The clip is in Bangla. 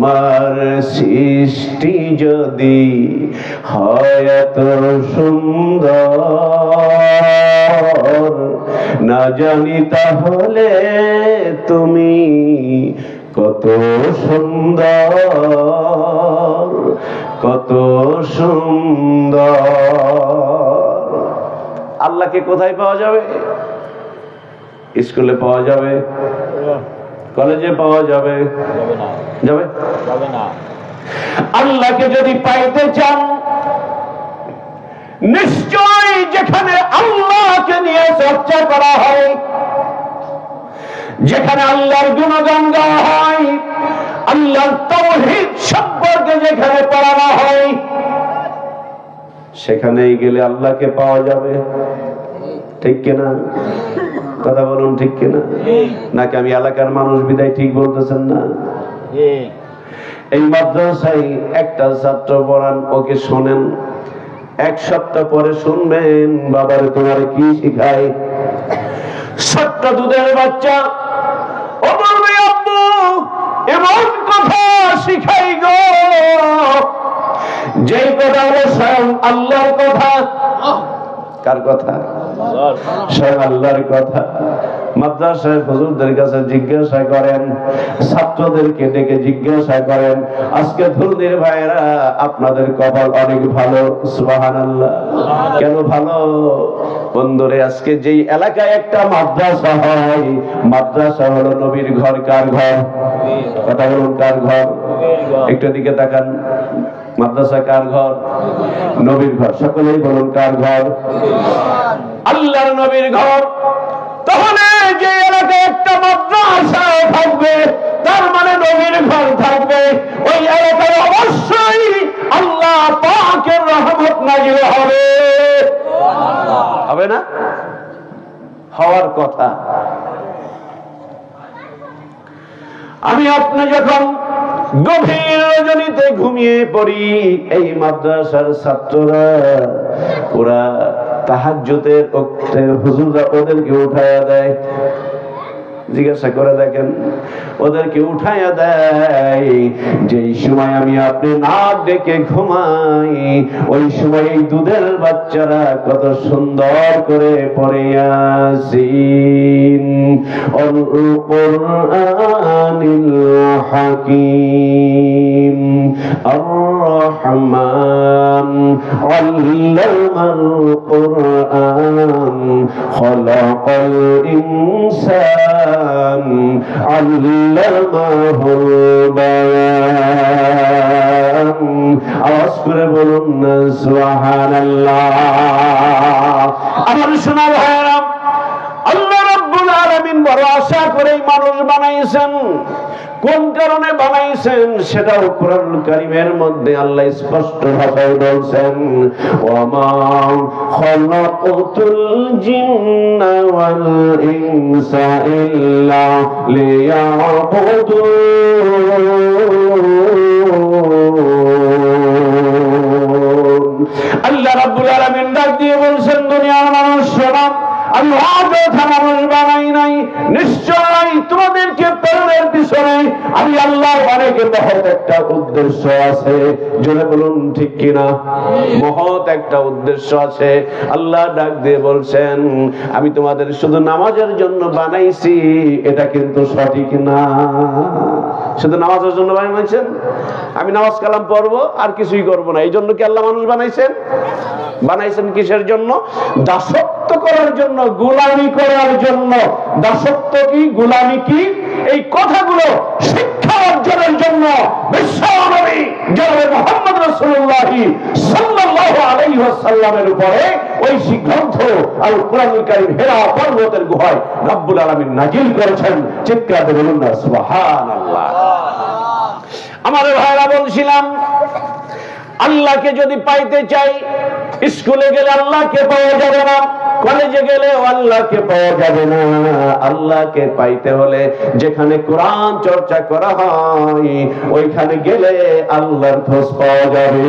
তোমার সৃষ্টি যদি হয় এত সুন্দর, না জানি তাহলে তুমি কত সুন্দর, কত সুন্দর। আল্লাহকে কোথায় পাওয়া যাবে? স্কুলে পাওয়া যাবে, কলেজে পাওয়া যাবে, যাবে না। আল্লাহকে যদি পাইতে চান, নিশ্চয় যেখানে আল্লাহকে নিয়ে চর্চা করা হয়, যেখানে আল্লাহর গুণগান গাওয়া হয়, আল্লাহর তাওহীদ সম্পর্কে যেখানে পড়ানো হয়, সেখানেই গেলে আল্লাহকে পাওয়া যাবে। ঠিক কিনা? কথা বলুন, ঠিক কিনা? নাকি আমি এলাকার মানুষ বিদায় ঠিক বলতেছেন না? এই মাদ্রাসায় একটা ছাত্র পড়ান, ওকে শোনেন, এক সপ্তাহ পরে শুনবেন বাবার তোমার কি শিখায়। ছোট্ট দুধের বাচ্চা ও বলবে, আব্বু এমন কথা শিখাই গো, যেই কথা হলো স্বয়ং আল্লাহর কথা। কার কথা? স্বয়ং আল্লাহর কথা। মাদ্রাসায় হুজুরদের কাছে জিজ্ঞাসা করেন, ছাত্রদেরকে ডেকে জিজ্ঞাসা করেন, আজকে ধুলনির ভাইয়েরা আপনাদের কপাল অনেক ভালো, সুবহানাল্লাহ। কেন ভালো? বন্ধুরে, আজকে যেই এলাকায় একটা মাদ্রাসা হয়, মাদ্রাসা হলো নবীর ঘর। কার ঘর? কথা বলুন, কার ঘর? একটু দিকে তাকান। মাদ্রাসা কার ঘর? নবীর ঘর। সকলেই বলুন, কার ঘর? আল্লাহর নবীর ঘর। তাহলে যে এলাকায় একটা মাদ্রাসা থাকবে, তার মানে নবীর ঘর থাকবে, ওই এলাকায় অবশ্যই আল্লাহ পাকের রহমত নাযিল হবে। হবে না? হওয়ার কথা। আমি আপনি যখন গভীর রজনীতে ঘুমিয়ে পড়ি, এই মাদ্রাসার ছাত্ররা ওরা তাহাজ্জুদের ওয়াক্তে হুজুররা ওদেরকে উঠায়া দেয়। জিজ্ঞাসা করে দেখেন, ওদেরকে উঠাইয়া দেয় যেই সময় আমি আপনি নাক ডেকে ঘুমাই, ওই সময় এই দুধের বাচ্চারা কত সুন্দর করে পড়ে ইয়াসিন ওয়াল কুরআনিল হাকীম আর রহমান আল্লামাল কুরআন খালাকাল ইনসান আল্লামাহুল বায়ান। আওয়াজ করে বলুন না সুবহানাল্লাহ। আমার সোনার ভাইরা, আল্লাহ রাব্বুল আলামিন বড় আশা করে মানুষ বানাইছেন। কোন কারণে বানাইছেন সেটাও কোরআনুল কারীমের মধ্যে আল্লাহ স্পষ্ট ভাষায় বলছেন, ওয়ামা খালাকাতুল জিন্না ওয়াল ইনসা ইল্লা লিয়াবুদুন। আল্লাহ রাব্বুল আলামিন ডাক দিয়ে বলছেন, দুনিয়ার মানুষ শোনো, আমি অযথা মানুষ বানাই নাই, নিশ্চয়ই তোমাদেরকে প্রেরণের পিছনে আমি আল্লাহর অনেক মহৎ একটা উদ্দেশ্য আছে। জোরে বলুন, ঠিক কিনা? মহৎ একটা উদ্দেশ্য আছে। আল্লাহ ডাক দিয়ে বলছেন, আমি তোমাদের শুধু নামাজের জন্য বানাইছি, এটা কিন্তু সঠিক না। শুধু নামাজের জন্য বানাইছেন? আমি নামাজ কালাম পড়বো আর কিছুই করবো না, এই জন্য কি আল্লাহ মানুষ বানাইছেন? বানাইছেন কিসের জন্য? দাসত্ব করার জন্য, গোলামি করার জন্য। দাসত্ব কি, গোলামি কি, এই কথাগুলো শিক্ষা অর্জনের জন্য বিশ্বনবী জনাবে মুহাম্মদ রাসূলুল্লাহ সাল্লাল্লাহু আলাইহি ওয়াসাল্লামের উপরে ওই গ্রন্থ আল কুরআনুল কারীম হেরা পর্বতের গুহায় রব্বুল আলামিন নাজিল করেছেন। চিৎকার করে বলুন না সুবহানাল্লাহ। আমার ভাইরা, বলছিলাম আল্লাহকে যদি পাইতে চাই, স্কুলে গেলে আল্লাহকে পাওয়া যাবে না, কলেজে গেলেও আল্লাহকে পাওয়া যাবে না। আল্লাহকে পাইতে হলে যেখানে কোরআন চর্চা করা হয়, ওইখানে গেলে আল্লাহর খোঁজ পাওয়া যাবে।